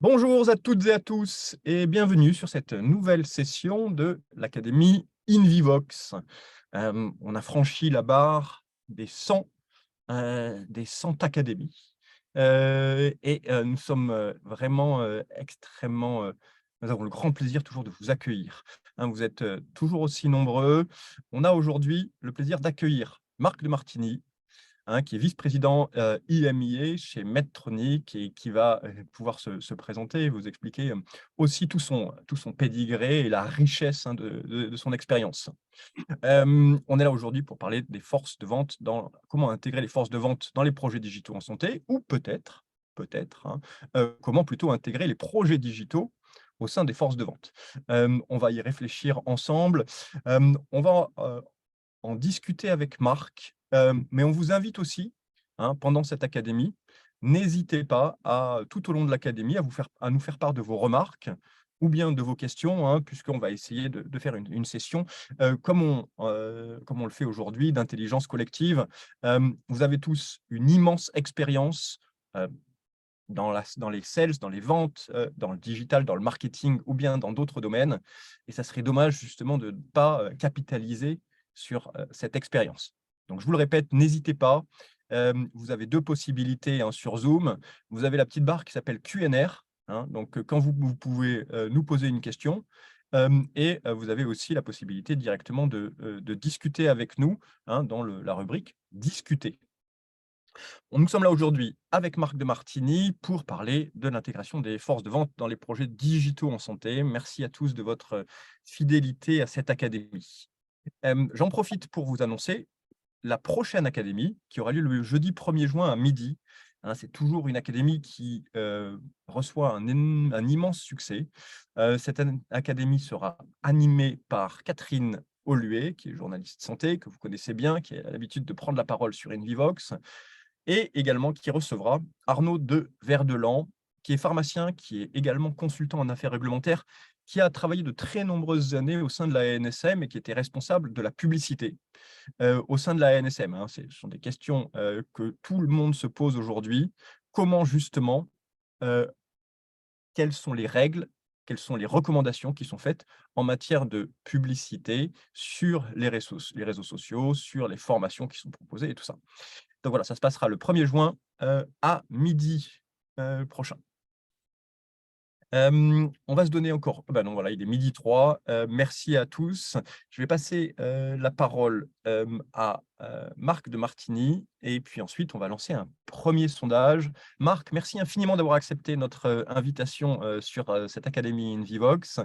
Bonjour à toutes et à tous et bienvenue sur cette nouvelle session de l'Académie InVivox. On a franchi la barre des 100 académies. Nous sommes vraiment extrêmement. Nous avons le grand plaisir toujours de vous accueillir. Vous êtes toujours aussi nombreux. On a aujourd'hui le plaisir d'accueillir Marc de Martini, qui est vice-président IMIA chez Medtronic et qui va pouvoir se présenter et vous expliquer aussi tout son pédigré et la richesse de son expérience. On est là aujourd'hui pour parler des forces de vente, comment intégrer les forces de vente dans les projets digitaux en santé, ou comment plutôt intégrer les projets digitaux au sein des forces de vente. On va y réfléchir ensemble. On va en discuter avec Marc, mais on vous invite aussi, pendant cette académie, n'hésitez pas tout au long de l'académie à nous faire part de vos remarques ou bien de vos questions, puisqu'on va essayer de faire une session comme on le fait aujourd'hui, d'intelligence collective. Vous avez tous une immense expérience dans les sales, dans les ventes, dans le digital, dans le marketing ou bien dans d'autres domaines. Et ça serait dommage justement de ne pas capitaliser sur cette expérience. Donc, je vous le répète, n'hésitez pas. Vous avez deux possibilités sur Zoom. Vous avez la petite barre qui s'appelle Q&R. Donc, quand vous pouvez nous poser une question. Vous avez aussi la possibilité directement de discuter avec nous dans la rubrique « Discuter ». Nous sommes là aujourd'hui avec Marc de Martini pour parler de l'intégration des forces de vente dans les projets digitaux en santé. Merci à tous de votre fidélité à cette académie. J'en profite pour vous annoncer la prochaine académie qui aura lieu le jeudi 1er juin à midi. C'est toujours une académie qui reçoit un immense succès. Cette académie sera animée par Catherine Oluet, qui est journaliste santé, que vous connaissez bien, qui a l'habitude de prendre la parole sur InVivox, et également qui recevra Arnaud de Verdelan, qui est pharmacien, qui est également consultant en affaires réglementaires, qui a travaillé de très nombreuses années au sein de la ANSM et qui était responsable de la publicité au sein de la ANSM. Ce sont des questions que tout le monde se pose aujourd'hui. Comment justement, quelles sont les règles, quelles sont les recommandations qui sont faites en matière de publicité sur les réseaux sociaux, sur les formations qui sont proposées et tout ça. Donc voilà, ça se passera le 1er juin à midi prochain. On va se donner encore non, voilà, il est 12h03. Merci à tous. Je vais passer la parole à Marc de Martini et puis ensuite, on va lancer un premier sondage. Marc, merci infiniment d'avoir accepté notre invitation sur cette Académie InVivox.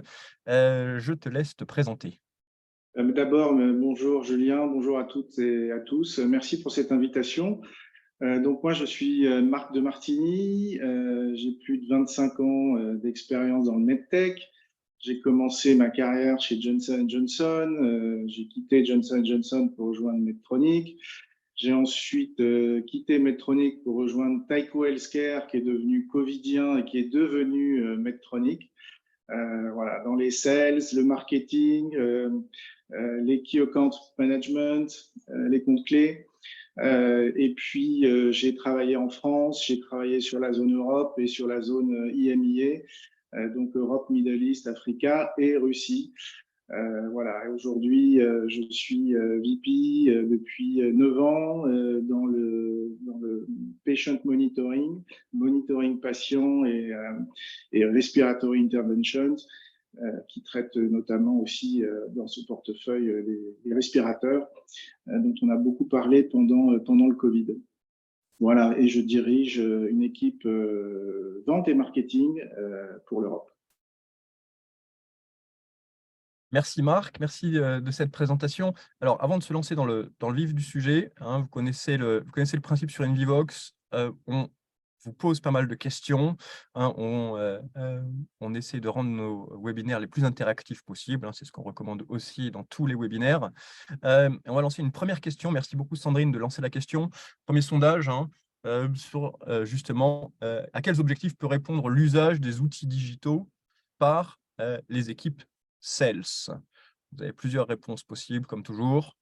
Je te laisse te présenter. D'abord, bonjour Julien, bonjour à toutes et à tous. Merci pour cette invitation. Donc moi, je suis Marc de Martini. J'ai plus de 25 ans d'expérience dans le MedTech. J'ai commencé ma carrière chez Johnson & Johnson. J'ai quitté Johnson & Johnson pour rejoindre Medtronic. J'ai ensuite quitté Medtronic pour rejoindre Tyco Healthcare, qui est devenu Covidien et qui est devenu Medtronic. Voilà, dans les sales, le marketing, les key account management, les comptes clés. Et puis, j'ai travaillé en France, j'ai travaillé sur la zone Europe et sur la zone IMIA, donc Europe, Middle East, Africa et Russie. Voilà, aujourd'hui, je suis VP depuis 9 ans dans le patient monitoring, monitoring patient et respiratory interventions, qui traite notamment aussi dans son portefeuille les respirateurs, dont on a beaucoup parlé pendant le Covid. Voilà, et je dirige une équipe vente et marketing pour l'Europe. Merci Marc, merci de cette présentation. Alors, avant de se lancer dans le vif du sujet, vous connaissez le principe sur InVivox. On vous pose pas mal de questions. On essaie de rendre nos webinaires les plus interactifs possibles. C'est ce qu'on recommande aussi dans tous les webinaires. On va lancer une première question. Merci beaucoup Sandrine de lancer la question. Premier sondage sur justement à quels objectifs peut répondre l'usage des outils digitaux par les équipes sales. Vous avez plusieurs réponses possibles, comme toujours.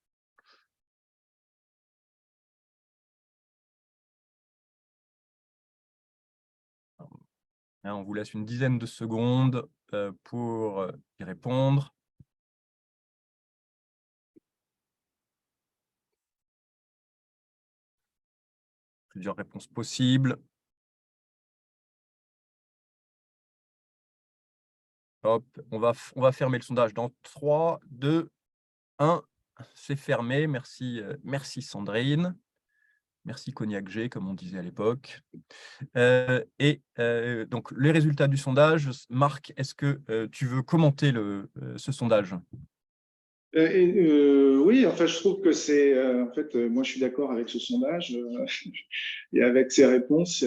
Hein, on vous laisse une dizaine de secondes pour y répondre. Plusieurs réponses possibles. Hop, on va fermer le sondage dans 3, 2, 1. C'est fermé. Merci, merci Sandrine. Merci Cognac G, comme on disait à l'époque. Donc, les résultats du sondage. Marc, est-ce que tu veux commenter ce sondage? Oui, enfin, je trouve que c'est, en fait, moi, je suis d'accord avec ce sondage et avec ses réponses.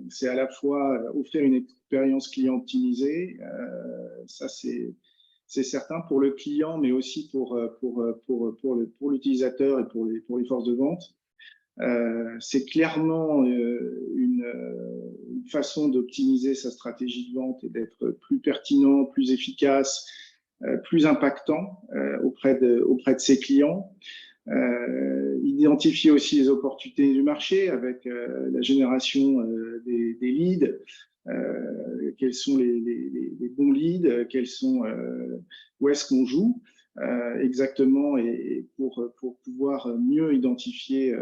C'est à la fois offrir une expérience client optimisée, ça c'est certain pour le client, mais aussi pour l'utilisateur et pour les forces de vente. C'est clairement une façon d'optimiser sa stratégie de vente et d'être plus pertinent, plus efficace, plus impactant auprès de ses clients. Identifier aussi les opportunités du marché avec la génération des leads, quels sont les bons leads, où est-ce qu'on joue exactement et pour pouvoir mieux identifier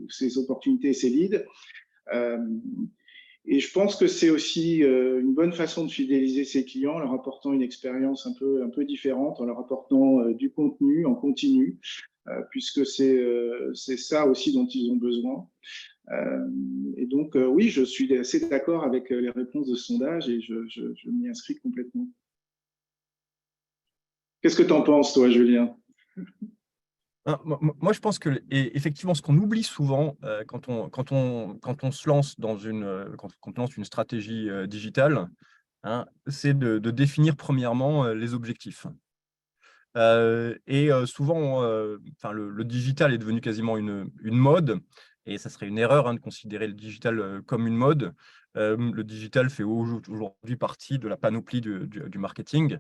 ces opportunités et ces leads. Et je pense que c'est aussi une bonne façon de fidéliser ses clients en leur apportant une expérience un peu différente, en leur apportant du contenu en continu, puisque c'est ça aussi dont ils ont besoin. Et donc, oui, je suis assez d'accord avec les réponses de ce sondage et je m'y inscris complètement. Qu'est-ce que tu en penses, toi, Julien? Moi, je pense que effectivement, ce qu'on oublie souvent quand on se lance quand on lance une stratégie digitale, hein, c'est de définir premièrement les objectifs. Souvent, le digital est devenu quasiment une mode, et ça serait une erreur de considérer le digital comme une mode. Le digital fait aujourd'hui partie de la panoplie du marketing.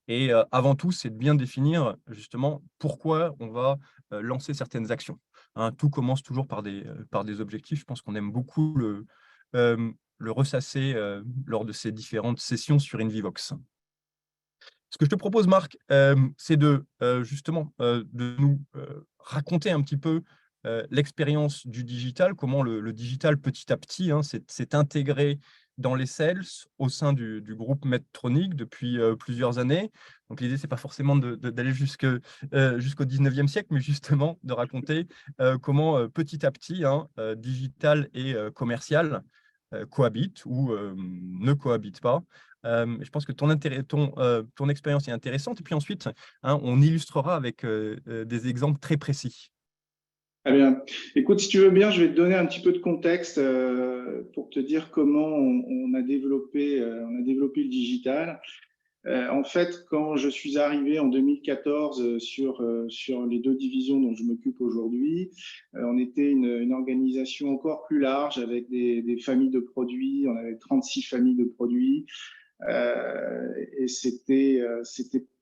Et avant tout, c'est de bien définir justement pourquoi on va lancer certaines actions. Hein, tout commence toujours par des objectifs. Je pense qu'on aime beaucoup le ressasser lors de ces différentes sessions sur InVivox. Ce que je te propose, Marc, c'est justement de nous raconter un petit peu l'expérience du digital, comment le digital, petit à petit, hein, s'est intégré dans les sales au sein du groupe Medtronic depuis plusieurs années. Donc, l'idée, ce n'est pas forcément d'aller jusqu'au 19e siècle, mais justement de raconter comment petit à petit, hein, digital et commercial cohabitent ou ne cohabitent pas. Je pense que ton expérience est intéressante. Et puis ensuite, hein, on illustrera avec des exemples très précis. Très bien. Écoute, si tu veux bien, je vais te donner un petit peu de contexte pour te dire comment on a développé le digital. En fait, quand je suis arrivé en 2014 sur les deux divisions dont je m'occupe aujourd'hui, on était une organisation encore plus large avec des familles de produits. On avait 36 familles de produits. Et c'était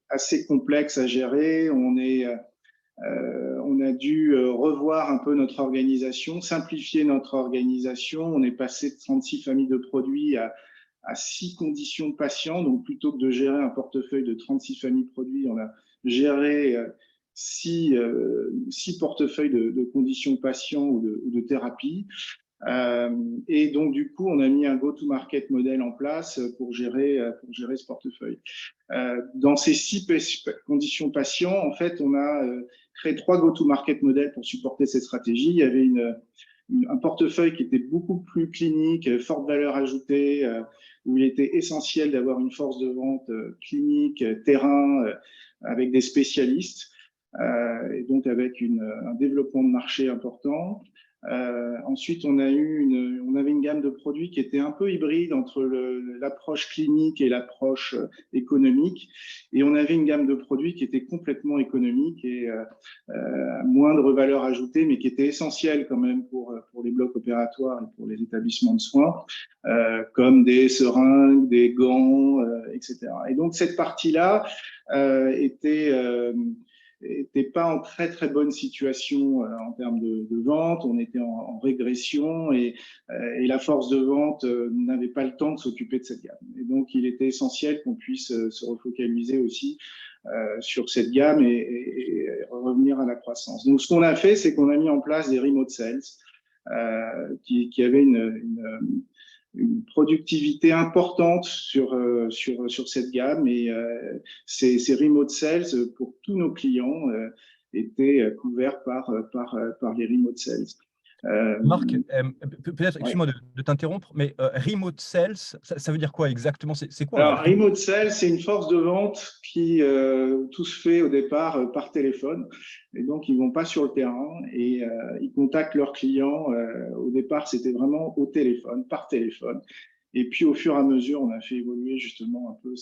assez complexe à gérer. On a dû revoir un peu notre organisation, simplifier notre organisation. On est passé de 36 familles de produits à 6 conditions patients. Donc, plutôt que de gérer un portefeuille de 36 familles de produits, on a géré 6 portefeuilles de conditions patients ou de thérapie. Et donc, du coup, on a mis un go-to-market model en place pour gérer ce portefeuille. Dans ces 6 conditions patients, en fait, on a créé 3 go-to-market models pour supporter cette stratégie. Il y avait un portefeuille qui était beaucoup plus clinique, forte valeur ajoutée, où il était essentiel d'avoir une force de vente clinique, terrain, avec des spécialistes, et donc avec un développement de marché important. Ensuite, on avait une gamme de produits qui était un peu hybride entre l'approche clinique et l'approche économique. Et on avait une gamme de produits qui était complètement économique et à moindre valeur ajoutée, mais qui était essentielle quand même pour les blocs opératoires et pour les établissements de soins, comme des seringues, des gants, etc. Et donc, cette partie-là était n'était pas en très très bonne situation en termes de vente. On était en régression et la force de vente n'avait pas le temps de s'occuper de cette gamme. Et donc, il était essentiel qu'on puisse se refocaliser aussi sur cette gamme et revenir à la croissance. Donc, ce qu'on a fait, c'est qu'on a mis en place des remote sales qui avaient une productivité importante sur cette gamme et ces remote sales pour tous nos clients étaient couverts par les remote sales. Marc, peut-être, Ouais. excuse-moi de t'interrompre, mais remote sales, ça veut dire quoi exactement? C'est quoi Alors, remote sales, c'est une force de vente qui tout se fait au départ par téléphone. Et donc, ils vont pas sur le terrain et ils contactent leurs clients. Au départ, c'était vraiment au téléphone, par téléphone. Et puis, au fur et à mesure, on a fait évoluer justement un peu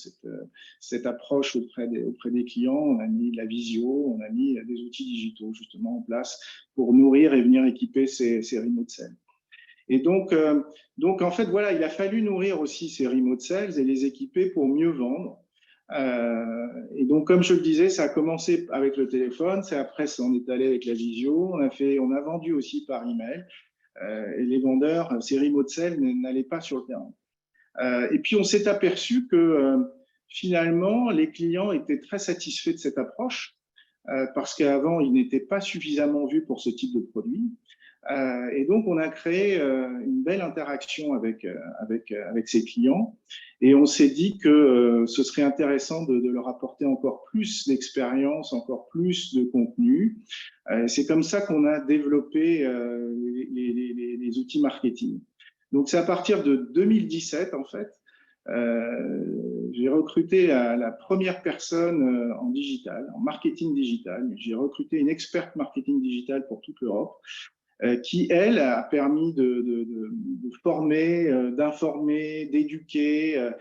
cette approche auprès des clients. On a mis la visio, on a mis des outils digitaux justement en place pour nourrir et venir équiper ces remote sales. Et donc, en fait, voilà, il a fallu nourrir aussi ces remote sales et les équiper pour mieux vendre. Et donc, comme je le disais, ça a commencé avec le téléphone, après, on est allé avec la visio, on a vendu aussi par email. Et les vendeurs, ces remote sales n'allaient pas sur le terrain. Et puis, on s'est aperçu que finalement, les clients étaient très satisfaits de cette approche parce qu'avant, ils n'étaient pas suffisamment vus pour ce type de produit. Et donc, on a créé une belle interaction avec ces clients. Et on s'est dit que ce serait intéressant de leur apporter encore plus d'expérience, encore plus de contenu. C'est comme ça qu'on a développé les outils marketing. Donc, c'est à partir de 2017, en fait, j'ai recruté la première personne en digital, en marketing digital. J'ai recruté une experte marketing digital pour toute l'Europe qui, elle, a permis de former, d'informer, d'éduquer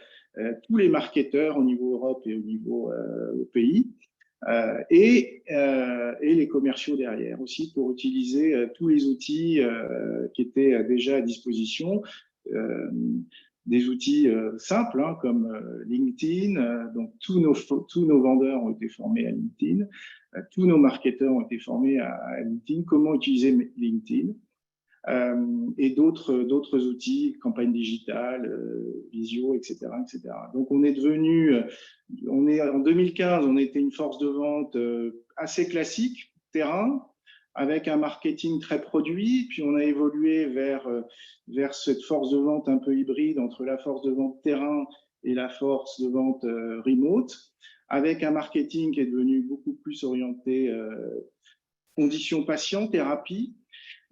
tous les marketeurs au niveau Europe et au niveau au pays. Et les commerciaux derrière aussi pour utiliser tous les outils qui étaient déjà à disposition, des outils simples hein, comme LinkedIn. Donc tous nos vendeurs ont été formés à LinkedIn, tous nos marketeurs ont été formés à LinkedIn, comment utiliser LinkedIn. Et d'autres outils, campagne digitale, visio, etc., etc. Donc, on est devenu, en 2015, on était une force de vente assez classique, terrain, avec un marketing très produit, puis on a évolué vers cette force de vente un peu hybride entre la force de vente terrain et la force de vente remote, avec un marketing qui est devenu beaucoup plus orienté conditions patients, thérapie.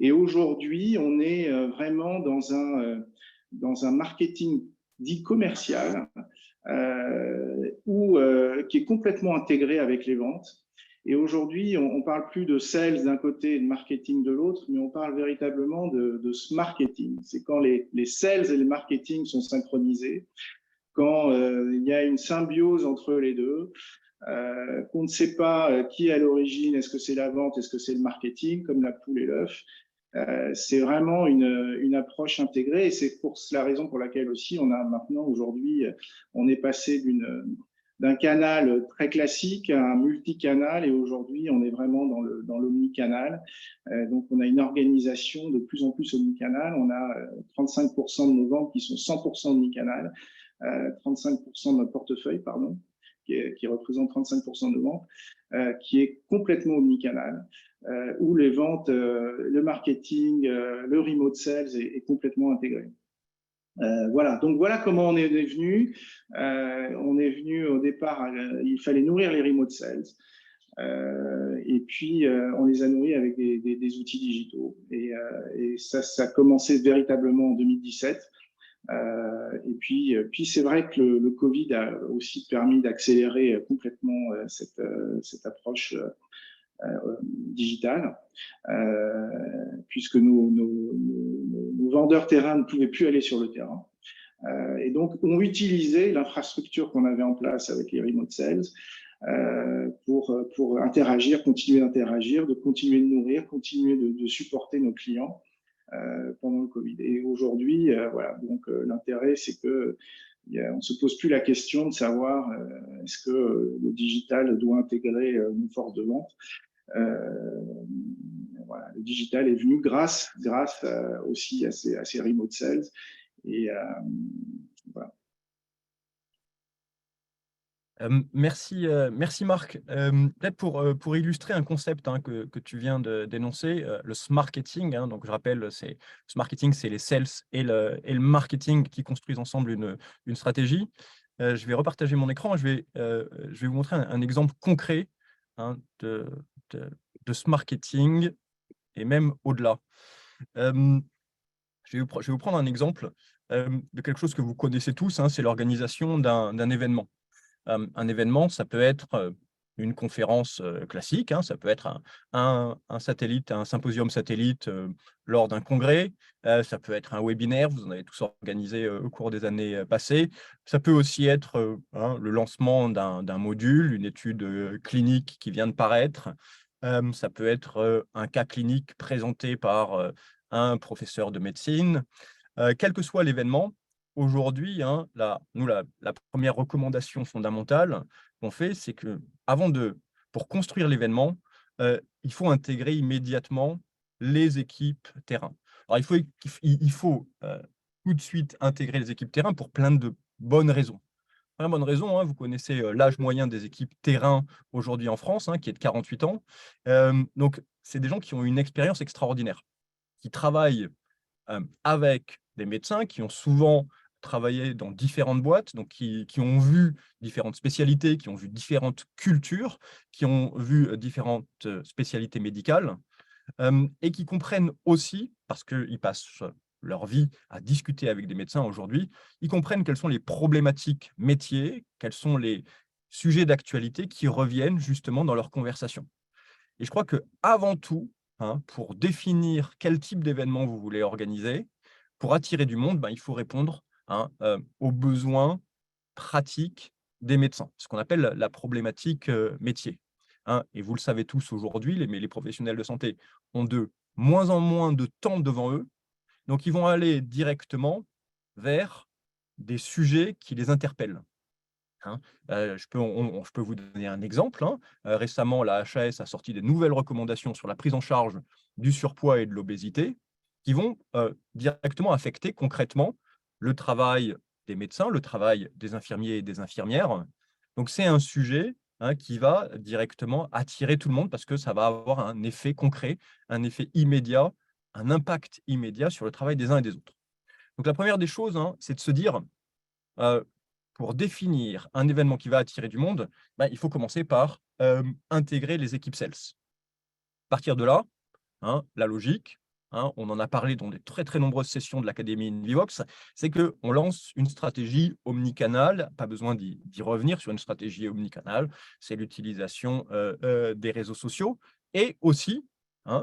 Et aujourd'hui, on est vraiment dans un marketing dit commercial qui est complètement intégré avec les ventes. Et aujourd'hui, on ne parle plus de sales d'un côté et de marketing de l'autre, mais on parle véritablement de ce marketing. C'est quand les sales et le marketing sont synchronisés, quand il y a une symbiose entre les deux, qu'on ne sait pas qui est à l'origine, est-ce que c'est la vente, est-ce que c'est le marketing, comme la poule et l'œuf. C'est vraiment une approche intégrée et c'est pour la raison pour laquelle aussi on a maintenant aujourd'hui, on est passé d'un canal très classique à un multicanal et aujourd'hui on est vraiment dans l'omnicanal. Donc on a une organisation de plus en plus omnicanal. On a 35% de nos ventes qui sont 100% omnicanal, 35% de notre portefeuille, pardon, qui représente 35% de ventes, qui est complètement omnicanal. Où les ventes, le marketing, le remote sales est complètement intégré. Voilà, donc voilà comment on est venu. On est venu au départ, il fallait nourrir les remote sales. Et puis, on les a nourris avec des outils digitaux. Et ça a commencé véritablement en 2017. Et puis c'est vrai que le Covid a aussi permis d'accélérer complètement cette approche digitale, puisque nos vendeurs terrain ne pouvaient plus aller sur le terrain. Et donc, on utilisait l'infrastructure qu'on avait en place avec les remote sales pour interagir, continuer d'interagir, de continuer de nourrir, continuer de supporter nos clients pendant le Covid. Et aujourd'hui, voilà, donc l'intérêt, c'est que on ne se pose plus la question de savoir est-ce que le digital doit intégrer nos forces de vente. Voilà, le digital est venu grâce aussi à ces remote sales. Et voilà. Merci Marc. Peut-être pour illustrer un concept que tu viens de d'énoncer, le marketing. Donc je rappelle, ce marketing, c'est les sales et le marketing qui construisent ensemble une stratégie. Je vais repartager mon écran. Je vais vous montrer un exemple concret de ce marketing et même au-delà. Je vais vous prendre un exemple de quelque chose que vous connaissez tous, c'est l'organisation d'un événement. Un événement, ça peut être une conférence classique, ça peut être un satellite, un symposium satellite lors d'un congrès, ça peut être un webinaire, vous en avez tous organisé au cours des années passées. Ça peut aussi être le lancement d'un module, une étude clinique qui vient de paraître. Ça peut être un cas clinique présenté par un professeur de médecine. Quel que soit l'événement, aujourd'hui, la première recommandation fondamentale qu'on fait, c'est que pour construire l'événement, il faut intégrer immédiatement les équipes terrain. Alors, il faut tout de suite intégrer les équipes terrain pour plein de bonnes raisons. Plein de bonnes raisons, vous connaissez l'âge moyen des équipes terrain aujourd'hui en France, qui est de 48 ans. Donc, c'est des gens qui ont une expérience extraordinaire, qui travaillent avec des médecins qui ont souvent travaillé dans différentes boîtes, donc qui ont vu différentes spécialités, qui ont vu différentes cultures, qui ont vu différentes spécialités médicales, et qui comprennent aussi, parce qu'ils passent leur vie à discuter avec des médecins aujourd'hui, ils comprennent quelles sont les problématiques métiers, quels sont les sujets d'actualité qui reviennent justement dans leurs conversations. Et je crois qu'avant tout, pour définir quel type d'événement vous voulez organiser, pour attirer du monde, il faut répondre aux besoins pratiques des médecins, ce qu'on appelle la problématique métier. Et vous le savez tous aujourd'hui, les professionnels de santé ont de moins en moins de temps devant eux, donc ils vont aller directement vers des sujets qui les interpellent. Je peux vous donner un exemple. Récemment, la HAS a sorti des nouvelles recommandations sur la prise en charge du surpoids et de l'obésité qui vont directement affecter concrètement le travail des médecins, le travail des infirmiers et des infirmières. Donc, c'est un sujet qui va directement attirer tout le monde parce que ça va avoir un effet concret, un effet immédiat, un impact immédiat sur le travail des uns et des autres. Donc, la première des choses, c'est de se dire, pour définir un événement qui va attirer du monde, il faut commencer par intégrer les équipes sales. À partir de là, la logique, on en a parlé dans des très, très nombreuses sessions de l'Académie Invivox, c'est qu'on lance une stratégie omnicanale, pas besoin d'y revenir sur une stratégie omnicanale, c'est l'utilisation des réseaux sociaux et aussi,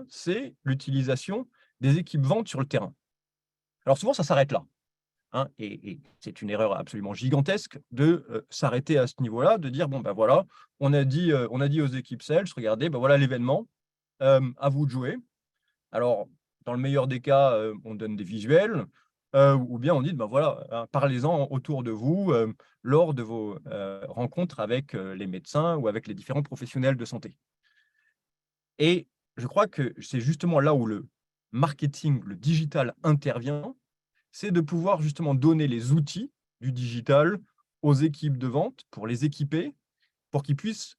c'est l'utilisation des équipes ventes sur le terrain. Alors souvent, ça s'arrête là. Et c'est une erreur absolument gigantesque de s'arrêter à ce niveau-là, de dire, bon, voilà, on a dit aux équipes sales, regardez, voilà l'événement, à vous de jouer. Alors, dans le meilleur des cas, on donne des visuels, ou bien on dit, voilà, parlez-en autour de vous lors de vos rencontres avec les médecins ou avec les différents professionnels de santé. Et je crois que c'est justement là où le marketing, le digital intervient, c'est de pouvoir justement donner les outils du digital aux équipes de vente pour les équiper, pour qu'ils puissent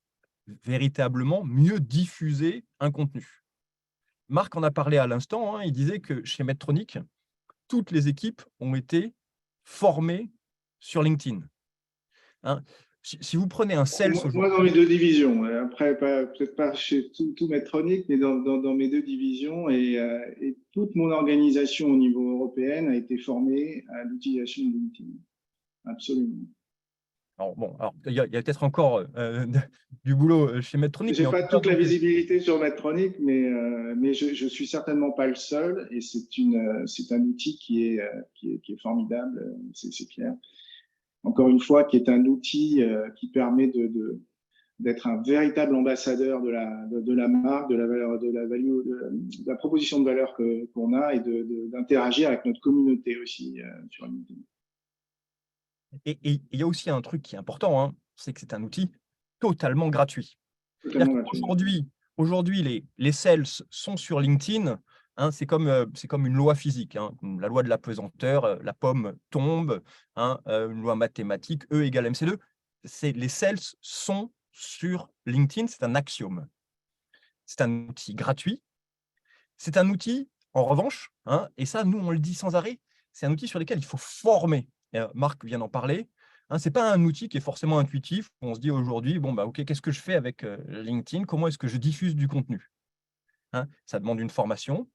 véritablement mieux diffuser un contenu. Marc en a parlé à l'instant, il disait que chez Medtronic, toutes les équipes ont été formées sur LinkedIn. Si vous prenez un sales aujourd'hui… Moi, dans mes deux divisions. Après, peut-être pas chez tout Medtronic, mais dans mes deux divisions. Et toute mon organisation au niveau européen a été formée à l'utilisation de LinkedIn. Absolument. Alors, il y a peut-être encore du boulot chez Medtronic. Je n'ai pas toute la visibilité sur Medtronic, mais je ne suis certainement pas le seul. Et c'est un outil qui est formidable, c'est clair. Encore une fois, qui est un outil qui permet d'être un véritable ambassadeur de la marque, de la valeur, de la proposition de valeur qu'on a et d'interagir avec notre communauté aussi sur LinkedIn. Et il y a aussi un truc qui est important, hein, c'est que c'est un outil totalement gratuit. C'est-à-dire Totalement gratuit. qu'aujourd'hui, les sales sont sur LinkedIn, hein, c'est comme une loi physique, hein, la loi de la pesanteur, la pomme tombe, hein, une loi mathématique, E égale MC2. Les sales sont sur LinkedIn, c'est un axiome. C'est un outil gratuit. C'est un outil, en revanche, hein, et ça, nous, on le dit sans arrêt, c'est un outil sur lequel il faut former. Et Marc vient d'en parler. Hein, ce n'est pas un outil qui est forcément intuitif. On se dit aujourd'hui, bon, bah, OK, qu'est-ce que je fais avec LinkedIn? Comment est-ce que je diffuse du contenu? Hein, ça demande une formation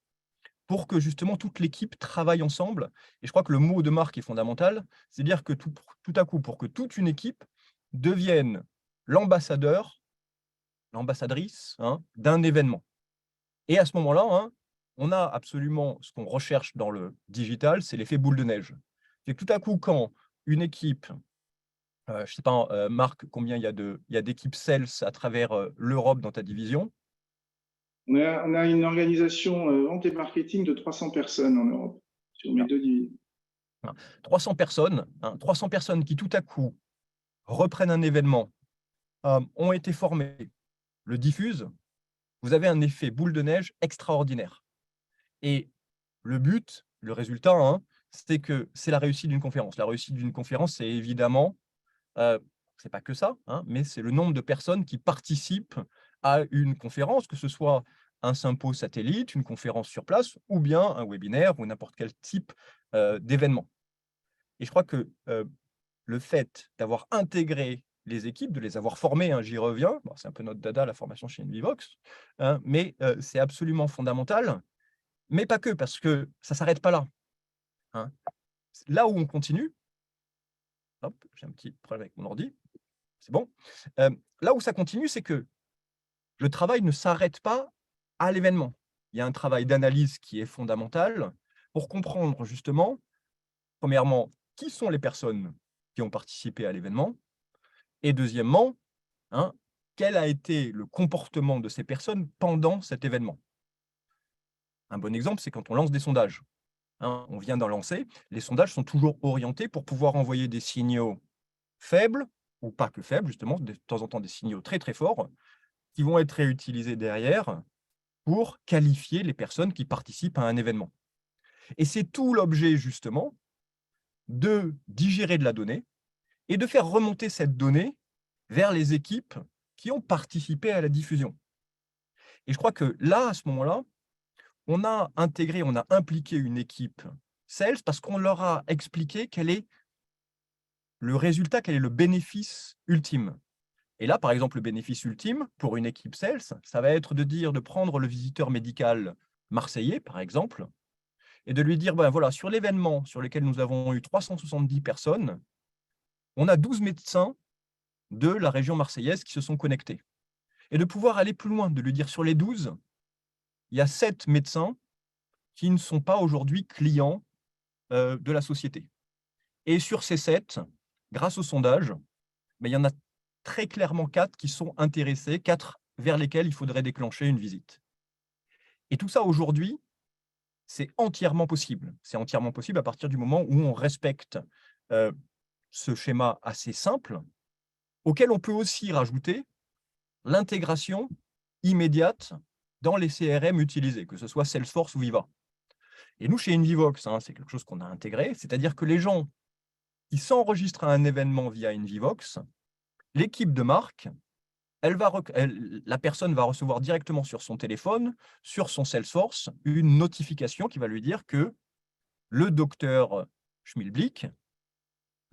pour que justement toute l'équipe travaille ensemble. Et je crois que le mot de Marc est fondamental, c'est dire que tout à coup, pour que toute une équipe devienne l'ambassadeur, l'ambassadrice, hein, d'un événement. Et à ce moment-là, hein, on a absolument ce qu'on recherche dans le digital, c'est l'effet boule de neige. C'est que tout à coup, quand une équipe, je ne sais pas, Marc, combien il y a d'équipes sales à travers, l'Europe dans ta division? On a une organisation vente et marketing de 300 personnes en Europe, sur mes Voilà, 2 divisions. voilà. 300 personnes, hein, 300 personnes qui tout à coup reprennent un événement, ont été formées, le diffusent, vous avez un effet boule de neige extraordinaire. Et le but, le résultat, hein, c'est la réussite d'une conférence. La réussite d'une conférence, c'est évidemment, c'est pas que ça, hein, mais c'est le nombre de personnes qui participent à une conférence, que ce soit un sympo satellite, une conférence sur place ou bien un webinaire ou n'importe quel type, d'événement. Et je crois que, le fait d'avoir intégré les équipes, de les avoir formées, hein, j'y reviens, bon, c'est un peu notre dada, la formation chez Invivox, hein, mais c'est absolument fondamental, mais pas que, parce que ça s'arrête pas là, hein. Là où on continue, hop, j'ai un petit problème avec mon ordi, c'est bon. Là où ça continue, c'est que le travail ne s'arrête pas à l'événement. Il y a un travail d'analyse qui est fondamental pour comprendre justement, premièrement, qui sont les personnes qui ont participé à l'événement et deuxièmement, hein, quel a été le comportement de ces personnes pendant cet événement. Un bon exemple, c'est quand on lance des sondages, hein, on vient d'en lancer, les sondages sont toujours orientés pour pouvoir envoyer des signaux faibles ou pas que faibles justement, de temps en temps des signaux très, très forts qui vont être réutilisés derrière pour qualifier les personnes qui participent à un événement. Et c'est tout l'objet justement de digérer de la donnée et de faire remonter cette donnée vers les équipes qui ont participé à la diffusion. Et je crois que là, à ce moment-là, on a intégré, on a impliqué une équipe sales parce qu'on leur a expliqué quel est le résultat, quel est le bénéfice ultime. Et là, par exemple, le bénéfice ultime pour une équipe sales, ça va être de dire, de prendre le visiteur médical marseillais, par exemple, et de lui dire, ben voilà, sur l'événement sur lequel nous avons eu 370 personnes, on a 12 médecins de la région marseillaise qui se sont connectés. Et de pouvoir aller plus loin, de lui dire sur les 12, il y a 7 médecins qui ne sont pas aujourd'hui clients de la société. Et sur ces 7, grâce au sondage, mais il y en a très clairement 4 qui sont intéressés, 4 vers lesquels il faudrait déclencher une visite. Et tout ça aujourd'hui, c'est entièrement possible. C'est entièrement possible à partir du moment où on respecte ce schéma assez simple, auquel on peut aussi rajouter l'intégration immédiate dans les CRM utilisés, que ce soit Salesforce ou Viva. Et nous, chez Invivox, hein, c'est quelque chose qu'on a intégré, c'est-à-dire que les gens qui s'enregistrent à un événement via Invivox, l'équipe de marque, la personne va recevoir directement sur son téléphone, sur son Salesforce, une notification qui va lui dire que le docteur Schmilblick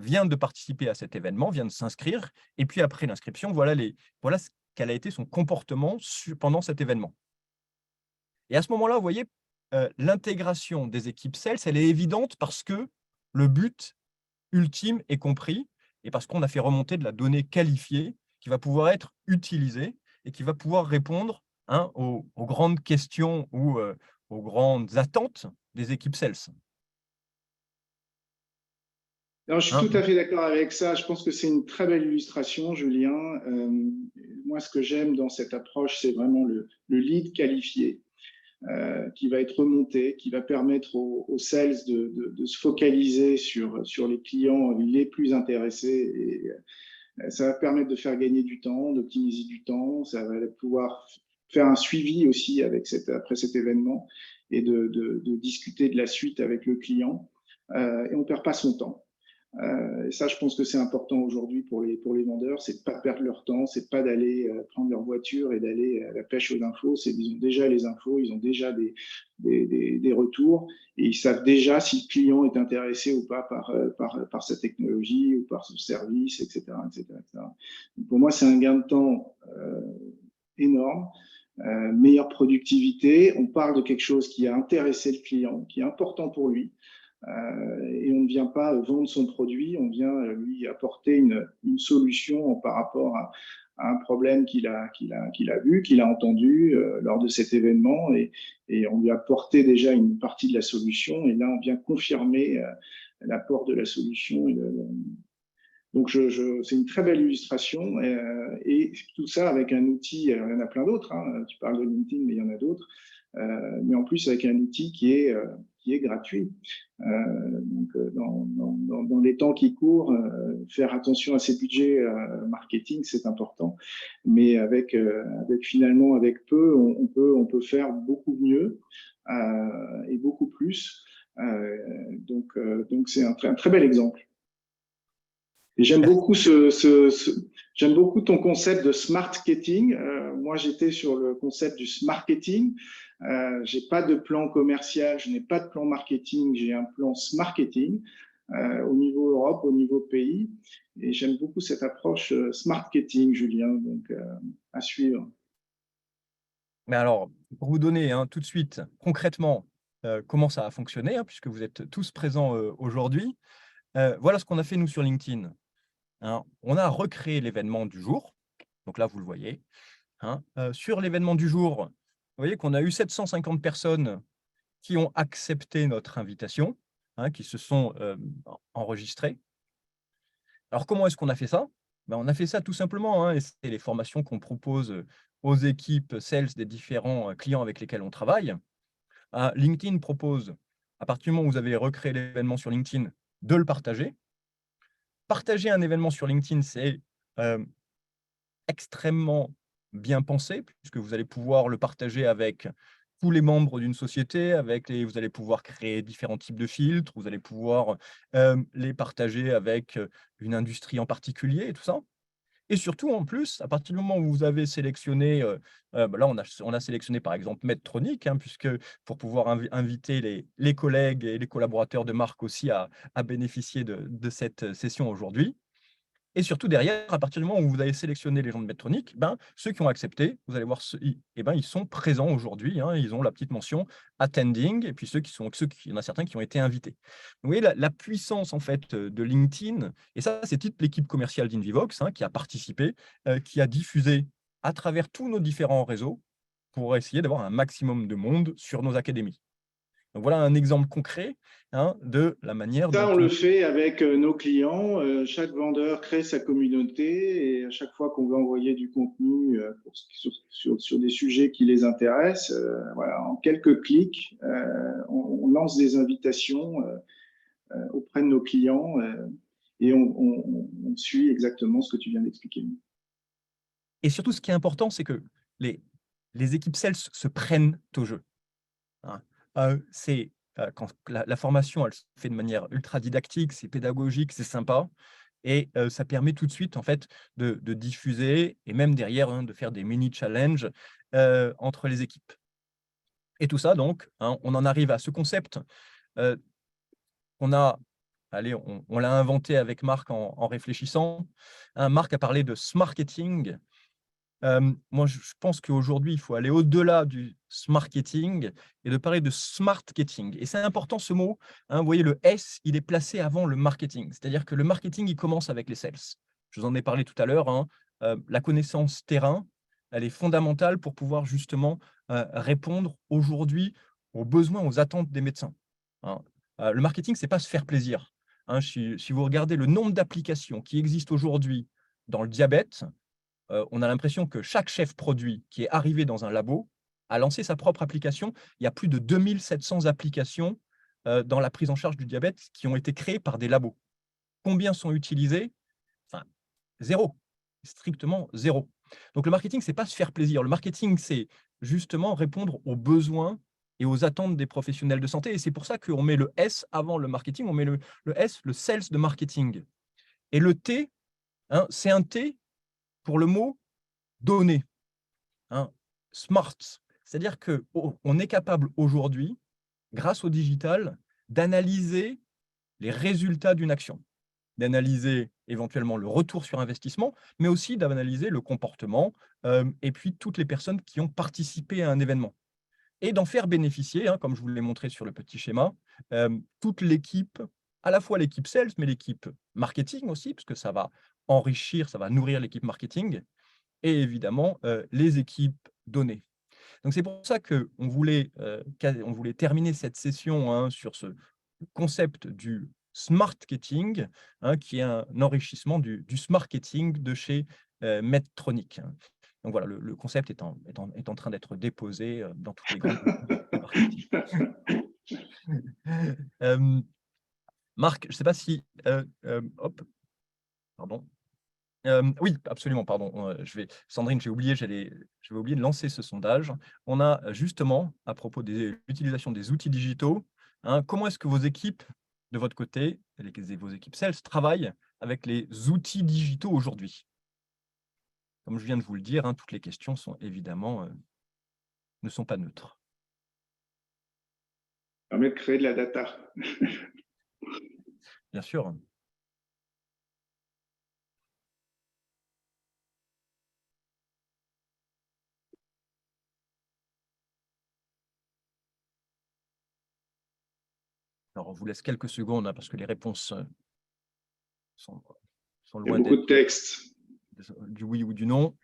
vient de participer à cet événement, vient de s'inscrire, et puis après l'inscription, voilà ce quel a été son comportement pendant cet événement. Et à ce moment-là, vous voyez, l'intégration des équipes sales, elle est évidente parce que le but ultime est compris et parce qu'on a fait remonter de la donnée qualifiée qui va pouvoir être utilisée et qui va pouvoir répondre, hein, aux grandes questions ou aux grandes attentes des équipes sales. Alors, je suis Hein? tout à fait d'accord avec ça. Je pense que c'est une très belle illustration, Julien. Moi, ce que j'aime dans cette approche, c'est vraiment le lead qualifié. qui va être remonté, qui va permettre aux sales de se focaliser sur les clients les plus intéressés. Et ça va permettre de faire gagner du temps, d'optimiser du temps. Ça va pouvoir faire un suivi aussi après cet événement et de discuter de la suite avec le client. Et on ne perd pas son temps. Et ça, je pense que c'est important aujourd'hui pour les vendeurs, c'est de ne pas perdre leur temps, c'est de pas d'aller prendre leur voiture et d'aller à la pêche aux infos. Ils ont déjà les infos, ils ont déjà des retours et ils savent déjà si le client est intéressé ou pas par sa technologie ou par son service, etc., etc., etc. Donc pour moi, c'est un gain de temps énorme. Meilleure productivité, on parle de quelque chose qui a intéressé le client, qui est important pour lui. Et on ne vient pas vendre son produit, on vient lui apporter une solution par rapport à un problème qu'il a vu, qu'il a entendu lors de cet événement, et on lui a apporté déjà une partie de la solution, et là on vient confirmer l'apport de la solution. Donc c'est une très belle illustration, et tout ça avec un outil, il y en a plein d'autres, hein, tu parles de LinkedIn, mais il y en a d'autres, mais en plus avec un outil qui est gratuit. Donc, dans les temps qui courent, faire attention à ses budgets marketing, c'est important. Mais finalement, avec peu, on peut faire beaucoup mieux et beaucoup plus. Donc c'est un très bel exemple. Et j'aime beaucoup j'aime beaucoup ton concept de smart marketing. Moi, j'étais sur le concept du smart marketing. J'ai pas de plan commercial, je n'ai pas de plan marketing, j'ai un plan smart marketing au niveau Europe, au niveau pays. Et j'aime beaucoup cette approche smart marketing, Julien. Donc, à suivre. Mais alors, pour vous donner tout de suite, concrètement, comment ça a fonctionné, puisque vous êtes tous présents aujourd'hui, voilà ce qu'on a fait nous sur LinkedIn. On a recréé l'événement du jour, donc là vous le voyez. Sur l'événement du jour, vous voyez qu'on a eu 750 personnes qui ont accepté notre invitation, qui se sont enregistrées. Alors comment est-ce qu'on a fait ça? On a fait ça tout simplement, et c'est les formations qu'on propose aux équipes sales des différents clients avec lesquels on travaille. LinkedIn propose, à partir du moment où vous avez recréé l'événement sur LinkedIn, de le partager. Partager un événement sur LinkedIn, c'est extrêmement bien pensé, puisque vous allez pouvoir le partager avec tous les membres d'une société, vous allez pouvoir créer différents types de filtres, vous allez pouvoir les partager avec une industrie en particulier et tout ça. Et surtout, en plus, à partir du moment où vous avez sélectionné, là, on a sélectionné par exemple Medtronic, puisque pour pouvoir inviter les collègues et les collaborateurs de marque aussi à bénéficier de cette session aujourd'hui. Et surtout derrière, à partir du moment où vous avez sélectionné les gens de Medtronic, ceux qui ont accepté, vous allez voir, ils sont présents aujourd'hui, ils ont la petite mention attending, et puis il y en a certains qui ont été invités. Vous voyez la puissance en fait de LinkedIn, et ça, c'est toute l'équipe commerciale d'Invivox qui a participé, qui a diffusé à travers tous nos différents réseaux pour essayer d'avoir un maximum de monde sur nos académies. Donc voilà un exemple concret de la manière Ça, dont on le fait avec nos clients. Chaque vendeur crée sa communauté, et à chaque fois qu'on veut envoyer du contenu sur des sujets qui les intéressent, voilà, en quelques clics, on lance des invitations auprès de nos clients, et on suit exactement ce que tu viens d'expliquer. Et surtout, ce qui est important, c'est que les équipes sales se prennent au jeu. Quand la formation, elle se fait de manière ultra didactique, c'est pédagogique, c'est sympa, et ça permet tout de suite, en fait, de diffuser et même derrière, de faire des mini challenges entre les équipes. Et tout ça, donc, on en arrive à ce concept. On l'a inventé avec Marc en réfléchissant. Marc a parlé de smarketing. Moi, je pense qu'aujourd'hui, il faut aller au-delà du smarketing et de parler de smartketing. Et c'est important ce mot. Vous voyez, le S, il est placé avant le marketing. C'est-à-dire que le marketing, il commence avec les sales. Je vous en ai parlé tout à l'heure. La connaissance terrain, elle est fondamentale pour pouvoir justement répondre aujourd'hui aux besoins, aux attentes des médecins. Le marketing, c'est pas se faire plaisir. Si vous regardez le nombre d'applications qui existent aujourd'hui dans le diabète, on a l'impression que chaque chef produit qui est arrivé dans un labo a lancé sa propre application. Il y a plus de 2700 applications dans la prise en charge du diabète qui ont été créées par des labos. Combien sont utilisés? Enfin, zéro, strictement zéro. Donc le marketing, c'est pas se faire plaisir. Le marketing, c'est justement répondre aux besoins et aux attentes des professionnels de santé. Et c'est pour ça qu'on met le S avant le marketing, on met le S, le sales de marketing. Et le T, hein, c'est un T pour le mot donner, hein, smart. C'est-à-dire qu'on est capable aujourd'hui, grâce au digital, d'analyser les résultats d'une action, d'analyser éventuellement le retour sur investissement, mais aussi d'analyser le comportement et puis toutes les personnes qui ont participé à un événement. Et d'en faire bénéficier, hein, comme je vous l'ai montré sur le petit schéma, toute l'équipe, à la fois l'équipe sales, mais l'équipe marketing aussi, parce que ça va enrichir, ça va nourrir l'équipe marketing, et évidemment les équipes données. Donc c'est pour ça qu'on voulait, on voulait terminer cette session hein, sur ce concept du smartketing, hein, qui est un enrichissement du smartketing de chez Medtronic. Donc voilà, le concept est en train d'être déposé dans toutes les grandes boutiques de marketing. Marc, je ne sais pas si... hop, pardon. Oui, absolument, pardon. Sandrine, je vais oublier de lancer ce sondage. On a justement, à propos de l'utilisation des outils digitaux, hein, comment est-ce que vos équipes, de votre côté, vos équipes sales, travaillent avec les outils digitaux aujourd'hui? Comme je viens de vous le dire, hein, toutes les questions sont évidemment ne sont pas neutres. Ça permet de créer de la data. Bien sûr. Alors, on vous laisse quelques secondes hein, parce que les réponses sont Il y a loin beaucoup de d'être textes. du oui ou du non.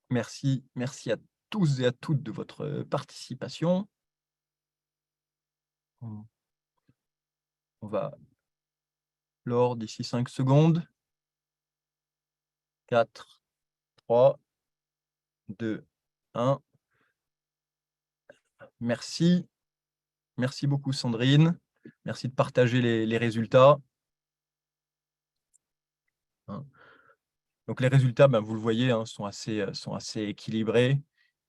Merci à tous et à toutes de votre participation. On va clore d'ici 5 secondes. 4, 3, 2, 1. Merci. Merci beaucoup Sandrine. Merci de partager les résultats. Donc les résultats, ben, vous le voyez, hein, sont assez équilibrés.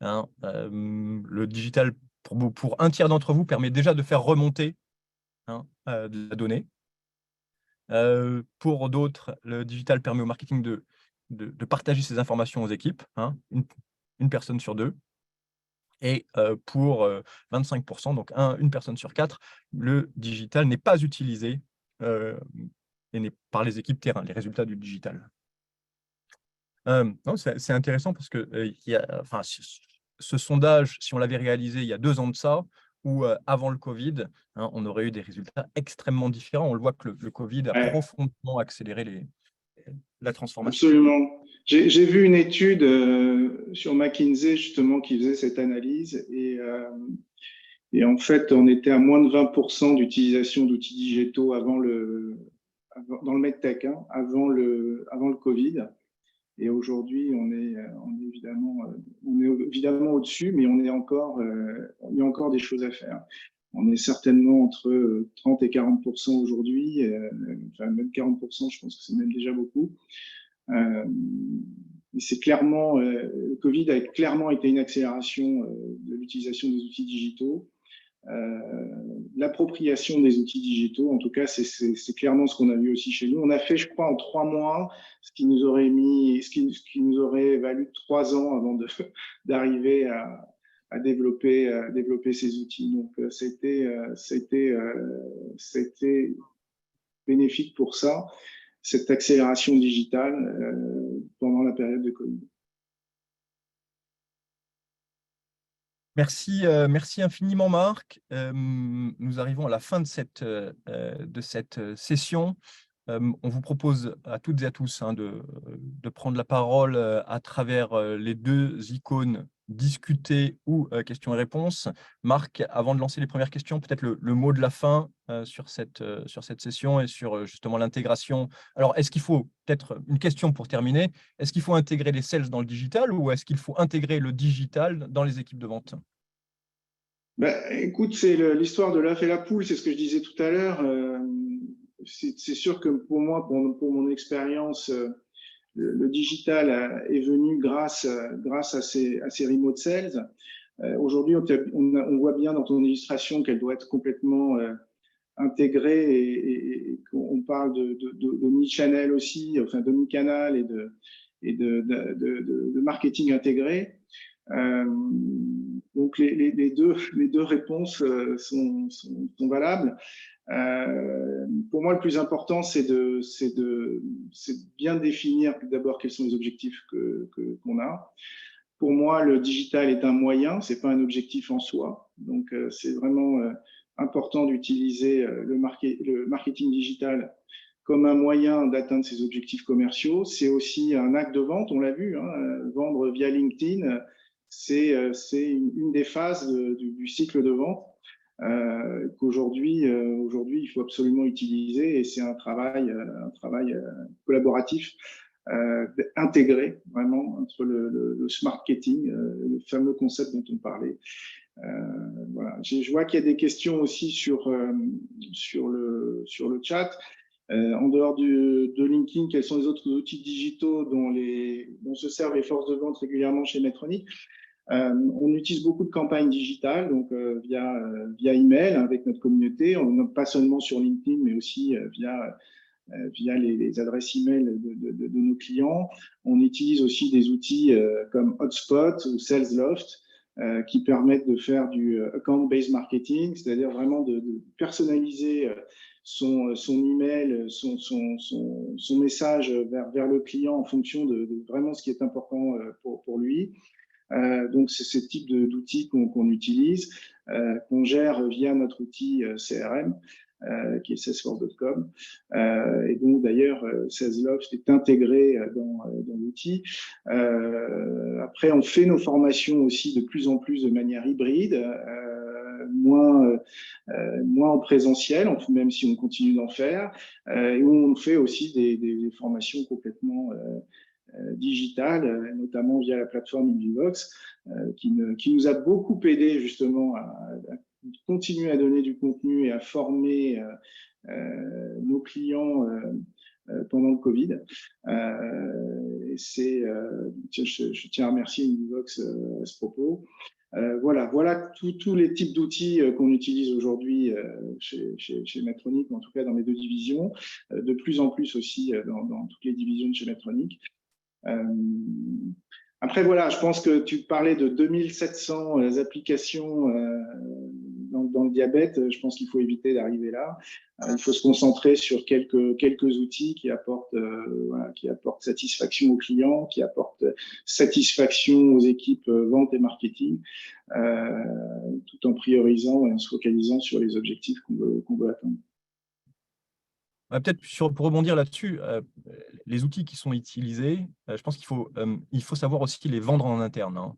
Hein. Le digital, pour un tiers d'entre vous, permet déjà de faire remonter hein, de la donnée. Pour d'autres, le digital permet au marketing de partager ces informations aux équipes, hein, une personne sur deux. Et pour 25%, donc une personne sur 4, le digital n'est pas utilisé par les équipes terrain, les résultats du digital. Non, c'est intéressant parce que ce sondage, si on l'avait réalisé il y a 2 ans de ça, ou avant le Covid, hein, on aurait eu des résultats extrêmement différents. On le voit que le Covid a profondément accéléré la transformation. Absolument. J'ai vu une étude sur McKinsey, justement, qui faisait cette analyse. Et en fait, on était à moins de 20% d'utilisation d'outils digitaux dans le MedTech, hein, avant le Covid. Et aujourd'hui, on est évidemment au-dessus, mais il y a encore des choses à faire. On est certainement entre 30 et 40% aujourd'hui, enfin même 40%, je pense que c'est même déjà beaucoup. C'est clairement, le Covid a clairement été une accélération de l'utilisation des outils digitaux. L'appropriation des outils digitaux, en tout cas, c'est clairement ce qu'on a vu aussi chez nous. On a fait, je crois, en 3 mois, ce qui nous aurait valu 3 ans avant d'arriver à développer ces outils. Donc, c'était bénéfique pour ça, cette accélération digitale pendant la période de Covid. Merci infiniment, Marc. Nous arrivons à la fin de cette session. On vous propose à toutes et à tous de prendre la parole à travers les deux icônes discuter ou questions et réponses. Marc, avant de lancer les premières questions, peut-être le mot de la fin sur cette session et sur justement l'intégration. Alors, est-ce qu'il faut, peut-être une question pour terminer, est-ce qu'il faut intégrer les sales dans le digital ou est-ce qu'il faut intégrer le digital dans les équipes de vente? Écoute, c'est l'histoire de l'œuf et la poule, c'est ce que je disais tout à l'heure. C'est sûr que pour moi, pour mon expérience, le digital est venu grâce à ces remote sales. Aujourd'hui, on voit bien dans ton illustration qu'elle doit être complètement intégrée et qu'on parle d'omnichannel aussi, enfin d'omnicanal et de marketing intégré. Donc les deux réponses sont valables. Pour moi, le plus important, c'est de bien définir d'abord quels sont les objectifs qu'on a. Pour moi, le digital est un moyen, c'est pas un objectif en soi. Donc, c'est vraiment important d'utiliser le marketing digital comme un moyen d'atteindre ses objectifs commerciaux. C'est aussi un acte de vente, on l'a vu, hein, vendre via LinkedIn, c'est une des phases du cycle de vente qu'aujourd'hui, il faut absolument utiliser et c'est un travail collaboratif intégré vraiment entre le smart marketing, le fameux concept dont on parlait. Voilà. Je vois qu'il y a des questions aussi sur le chat. En dehors de LinkedIn, quels sont les autres outils digitaux dont se servent les forces de vente régulièrement chez Medtronic? On utilise beaucoup de campagnes digitales, donc via email avec notre communauté, pas seulement sur LinkedIn, mais aussi via les adresses email de nos clients. On utilise aussi des outils comme Hotspot ou SalesLoft qui permettent de faire du account-based marketing, c'est-à-dire vraiment de personnaliser son email, son message vers le client en fonction de vraiment ce qui est important pour lui. Donc, c'est ce type d'outils qu'on utilise, qu'on gère via notre outil CRM, qui est salesforce.com. Et donc, d'ailleurs, SalesLoft est intégré dans l'outil. Après, on fait nos formations aussi de plus en plus de manière hybride, moins en présentiel, même si on continue d'en faire, et où on fait aussi des formations complètement digitales, notamment via la plateforme Invivox, qui nous a beaucoup aidé justement à continuer à donner du contenu et à former nos clients pendant le Covid. Je tiens à remercier Invivox à ce propos. Voilà tous les types d'outils qu'on utilise aujourd'hui chez Medtronic, en tout cas dans mes deux divisions, de plus en plus aussi dans toutes les divisions de chez Medtronic. Après, voilà, je pense que tu parlais de 2700 applications dans le diabète. Je pense qu'il faut éviter d'arriver là. Il faut se concentrer sur quelques outils qui apportent satisfaction aux clients, qui apportent satisfaction aux équipes vente et marketing, tout en priorisant et en se focalisant sur les objectifs qu'on veut atteindre. Peut-être pour rebondir là-dessus, les outils qui sont utilisés, je pense qu'il faut savoir aussi les vendre en interne, hein.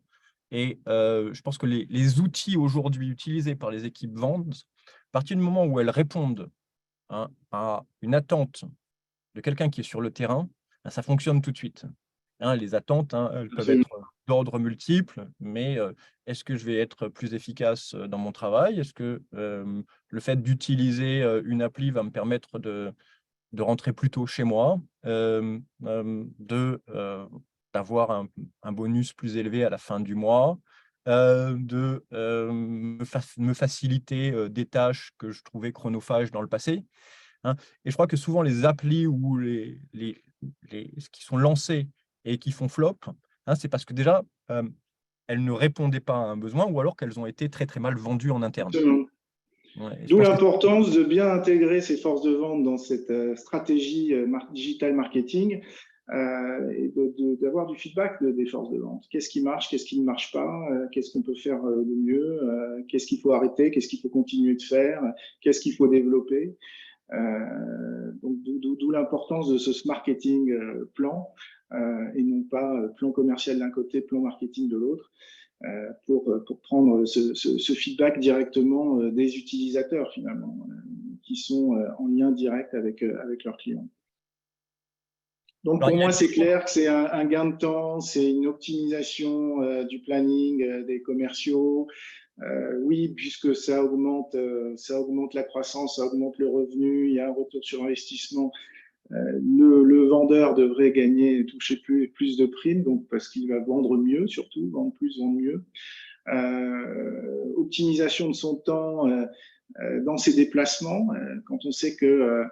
Et je pense que les outils aujourd'hui utilisés par les équipes ventes, à partir du moment où elles répondent, hein, à une attente de quelqu'un qui est sur le terrain, ça fonctionne tout de suite. Hein, les attentes, hein, elles peuvent être d'ordre multiple, mais est-ce que je vais être plus efficace dans mon travail? Est-ce que le fait d'utiliser une appli va me permettre de rentrer plus tôt chez moi, d'avoir un bonus plus élevé à la fin du mois, de me faciliter des tâches que je trouvais chronophages dans le passé, hein. Et je crois que souvent les applis ou ce qui sont lancés et qui font flop, hein, c'est parce que déjà, elles ne répondaient pas à un besoin ou alors qu'elles ont été très, très mal vendues en interne. Ouais, d'où l'importance de bien intégrer ces forces de vente dans cette stratégie digital marketing et d'avoir du feedback des forces de vente. Qu'est-ce qui marche, qu'est-ce qui ne marche pas, qu'est-ce qu'on peut faire de mieux, qu'est-ce qu'il faut arrêter, qu'est-ce qu'il faut continuer de faire, qu'est-ce qu'il faut développer. Donc, d'où l'importance de ce marketing plan et non pas plan commercial d'un côté, plan marketing de l'autre, pour prendre ce feedback directement des utilisateurs finalement, qui sont en lien direct avec leurs clients. Donc, Alors, pour il y a moi, c'est clair que c'est un gain de temps, c'est une optimisation du planning des commerciaux. Oui, puisque ça augmente la croissance, ça augmente le revenu, il y a un retour sur investissement. Le vendeur devrait gagner, toucher plus de primes, donc parce qu'il va vendre mieux, surtout, vendre plus, vendre mieux. Optimisation de son temps dans ses déplacements, quand on sait que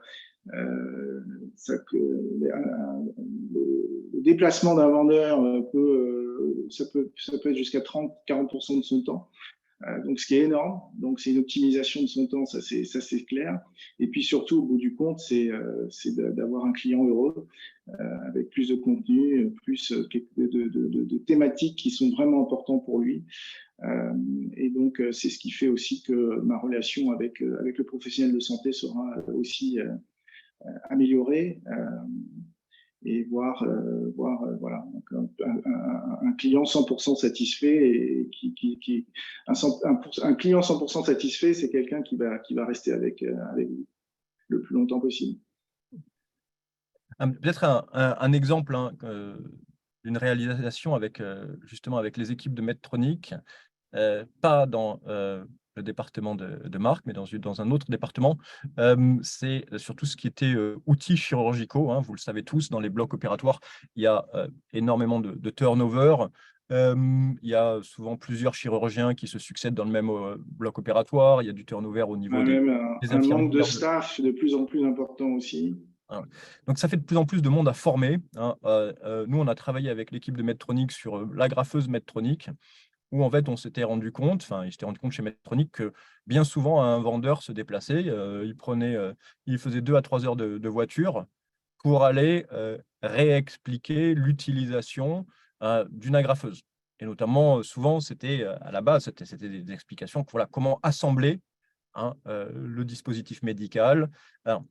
le déplacement d'un vendeur ça peut être jusqu'à 30-40% de son temps. Donc, ce qui est énorme. Donc, c'est une optimisation de son temps, ça c'est clair. Et puis surtout, au bout du compte, c'est d'avoir un client heureux, avec plus de contenu, plus de thématiques qui sont vraiment importantes pour lui. Et donc, c'est ce qui fait aussi que ma relation avec le professionnel de santé sera aussi améliorée. Et voir voilà, donc un client 100% satisfait et un client 100% satisfait, c'est quelqu'un qui va rester avec vous le plus longtemps possible. Peut-être un exemple d'une réalisation avec justement avec les équipes de Medtronic, pas dans le département de Marc, mais dans un autre département. C'est surtout ce qui était outils chirurgicaux, hein. Vous le savez tous, dans les blocs opératoires, il y a énormément de turnover. Il y a souvent plusieurs chirurgiens qui se succèdent dans le même bloc opératoire. Il y a du turnover au niveau des Même un manque de infirmières. staff de plus en plus important aussi. Donc, ça fait de plus en plus de monde à former, hein. Nous, on a travaillé avec l'équipe de Medtronic sur l'agrafeuse Medtronic, où en fait, on s'était rendu compte, enfin, ils s'étaient rendu compte chez Medtronic que bien souvent, un vendeur se déplaçait, il faisait 2 à 3 heures de voiture pour aller réexpliquer l'utilisation d'une agrafeuse. Et notamment, souvent, c'était à la base, c'était des explications, voilà, comment assembler le dispositif médical. Alors,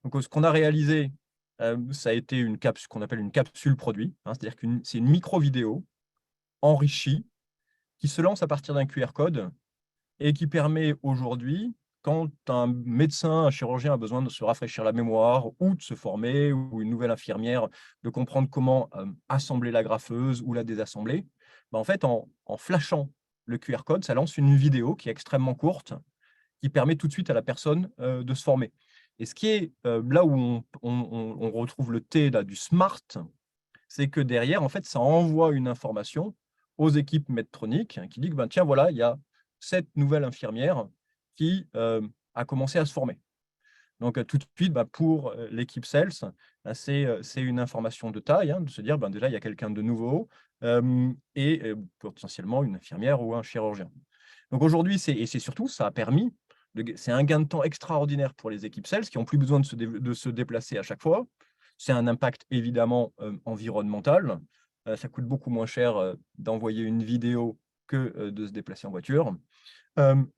donc, ce qu'on a réalisé, ça a été ce qu'on appelle une capsule produit, hein, c'est-à-dire que c'est une micro-vidéo enrichie qui se lance à partir d'un QR code et qui permet aujourd'hui, quand un médecin, un chirurgien a besoin de se rafraîchir la mémoire ou de se former, ou une nouvelle infirmière, de comprendre comment assembler la graffeuse ou la désassembler, en fait, en flashant le QR code, ça lance une vidéo qui est extrêmement courte, qui permet tout de suite à la personne de se former. Et ce qui est là où on retrouve le T là, du smart, c'est que derrière, en fait, ça envoie une information aux équipes Medtronic qui dit que, ben, tiens, voilà, il y a cette nouvelle infirmière qui a commencé à se former. Donc, tout de suite, pour l'équipe Sales, c'est une information de taille, hein, de se dire, déjà, il y a quelqu'un de nouveau et potentiellement une infirmière ou un chirurgien. Donc, aujourd'hui, c'est surtout, ça a permis, c'est un gain de temps extraordinaire pour les équipes Sales qui n'ont plus besoin de se déplacer à chaque fois. C'est un impact évidemment environnemental. Ça coûte beaucoup moins cher d'envoyer une vidéo que de se déplacer en voiture.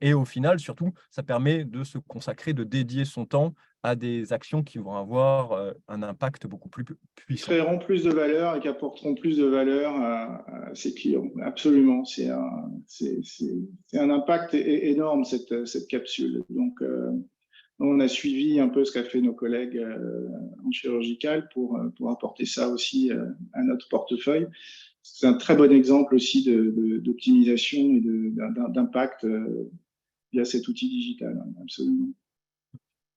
Et au final, surtout, ça permet de se consacrer, de dédier son temps à des actions qui vont avoir un impact beaucoup plus Qui puissant. créeront plus de valeur et qui apporteront plus de valeur à ses clients. Absolument, c'est un impact énorme, cette capsule. Donc, on a suivi un peu ce qu'a fait nos collègues en chirurgical pour apporter ça aussi à notre portefeuille. C'est un très bon exemple aussi d'optimisation et d'impact via cet outil digital, absolument.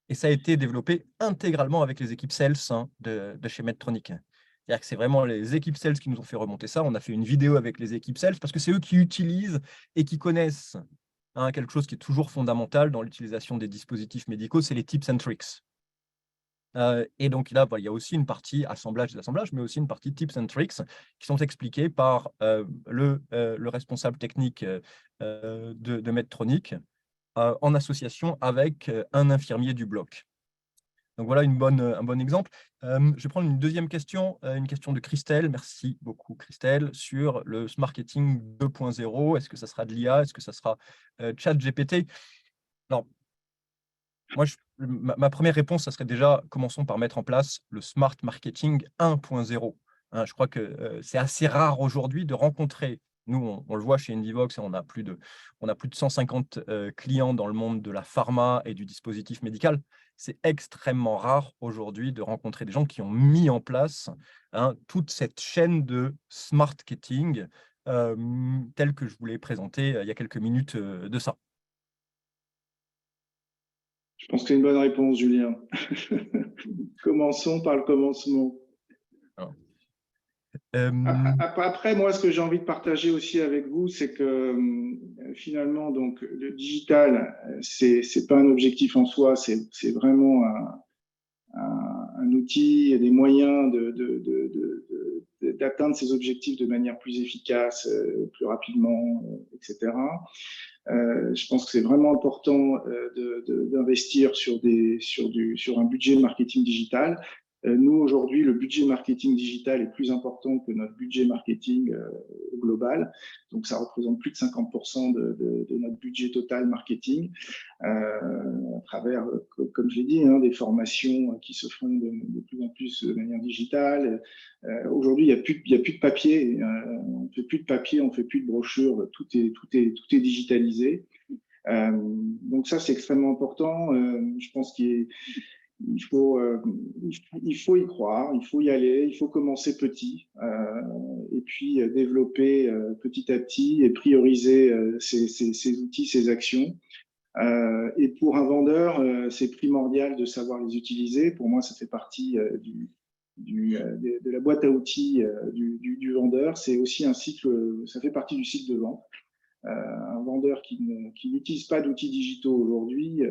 Et ça a été développé intégralement avec les équipes sales de chez Medtronic. C'est-à-dire que c'est vraiment les équipes sales qui nous ont fait remonter ça. On a fait une vidéo avec les équipes sales parce que c'est eux qui utilisent et qui connaissent quelque chose qui est toujours fondamental dans l'utilisation des dispositifs médicaux, c'est les tips and tricks. Et donc là, il y a aussi une partie assemblage et désassemblage, mais aussi une partie tips and tricks qui sont expliqués par le responsable technique de Medtronic en association avec un infirmier du bloc. Donc voilà un bon exemple. Je vais prendre une deuxième question, une question de Christelle. Merci beaucoup Christelle, sur le marketing 2.0. Est-ce que ça sera de l'IA? Est-ce que ça sera ChatGPT? Alors, Moi, ma première réponse, ça serait déjà, commençons par mettre en place le Smart Marketing 1.0. Hein, je crois que c'est assez rare aujourd'hui de rencontrer, nous, on le voit chez Indivox, on a plus de 150 clients dans le monde de la pharma et du dispositif médical. C'est extrêmement rare aujourd'hui de rencontrer des gens qui ont mis en place, hein, toute cette chaîne de smart marketing telle que je vous l'ai présentée il y a quelques minutes de ça. Je pense que c'est une bonne réponse, Julien. Commençons par le commencement. Hein. Après, moi, ce que j'ai envie de partager aussi avec vous, c'est que finalement, donc, le digital, c'est pas un objectif en soi, c'est vraiment un outil et des moyens d'atteindre ces objectifs de manière plus efficace, plus rapidement, etc. Je pense que c'est vraiment important d'investir sur un budget marketing digital. Nous, aujourd'hui, le budget marketing digital est plus important que notre budget marketing global. Donc, ça représente plus de 50% de notre budget total marketing à travers, comme je l'ai dit, des formations qui se font de plus en plus de manière digitale. Aujourd'hui, il n'y a plus de papier. On ne fait plus de papier, on ne fait plus de brochures. Tout est digitalisé. Donc ça, c'est extrêmement important. Je pense qu'il faut y croire, il faut y aller, il faut commencer petit et puis développer petit à petit et prioriser ces outils, ces actions. Et pour un vendeur, c'est primordial de savoir les utiliser. Pour moi, ça fait partie de la boîte à outils du vendeur. C'est aussi un cycle, ça fait partie du cycle de vente. Un vendeur qui n'utilise pas d'outils digitaux aujourd'hui,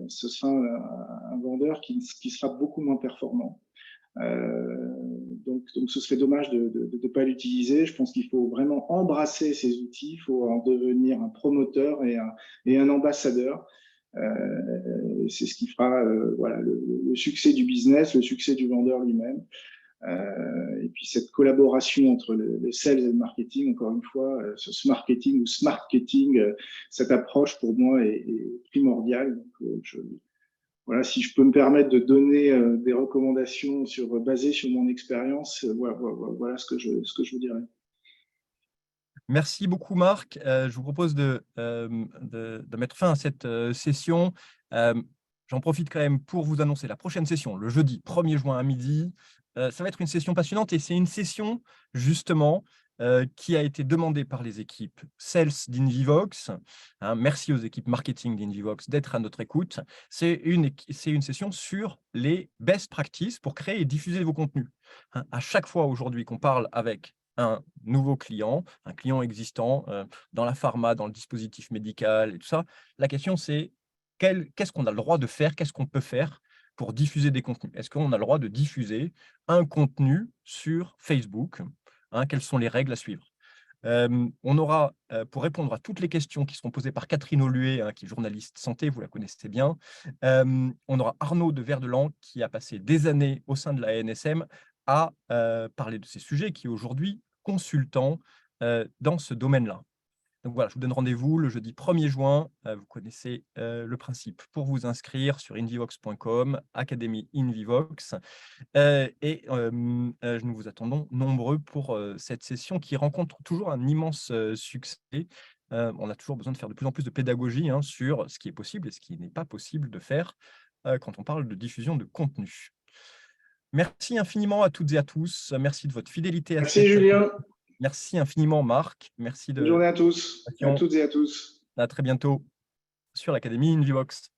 ce sera un vendeur qui sera beaucoup moins performant. Donc, ce serait dommage de ne pas l'utiliser. Je pense qu'il faut vraiment embrasser ces outils, il faut en devenir un promoteur et un ambassadeur. C'est ce qui fera voilà, le succès du business, le succès du vendeur lui-même. Et puis cette collaboration entre le sales et le marketing, encore une fois, ce marketing ou smart marketing, cette approche pour moi est primordiale. Donc, voilà, si je peux me permettre de donner des recommandations basées sur mon expérience, voilà ce que je vous dirais. Merci beaucoup, Marc. Je vous propose de mettre fin à cette session. J'en profite quand même pour vous annoncer la prochaine session, le jeudi 1er juin à midi. Ça va être une session passionnante et c'est une session, justement, qui a été demandée par les équipes Sales d'Invivox. Hein, merci aux équipes marketing d'Invivox d'être à notre écoute. C'est une session sur les best practices pour créer et diffuser vos contenus. Hein, à chaque fois aujourd'hui qu'on parle avec un nouveau client, un client existant dans la pharma, dans le dispositif médical et tout ça, la question c'est qu'est-ce qu'on a le droit de faire, qu'est-ce qu'on peut faire pour diffuser des contenus? Est-ce qu'on a le droit de diffuser un contenu sur Facebook? Hein, quelles sont les règles à suivre? On aura, pour répondre à toutes les questions qui seront posées par Catherine Oluet, hein, qui est journaliste santé, vous la connaissez bien, on aura Arnaud de Verdelan, qui a passé des années au sein de la ANSM à parler de ces sujets, qui est aujourd'hui consultant dans ce domaine-là. Donc voilà, je vous donne rendez-vous le jeudi 1er juin. Vous connaissez le principe pour vous inscrire sur invivox.com, Académie Invivox. Et nous vous attendons nombreux pour cette session qui rencontre toujours un immense succès. On a toujours besoin de faire de plus en plus de pédagogie sur ce qui est possible et ce qui n'est pas possible de faire quand on parle de diffusion de contenu. Merci infiniment à toutes et à tous. Merci de votre fidélité à Merci Julien. Merci infiniment Marc. Merci de Bonne journée à tous, à toutes et à tous. À très bientôt sur l'Académie Invivox.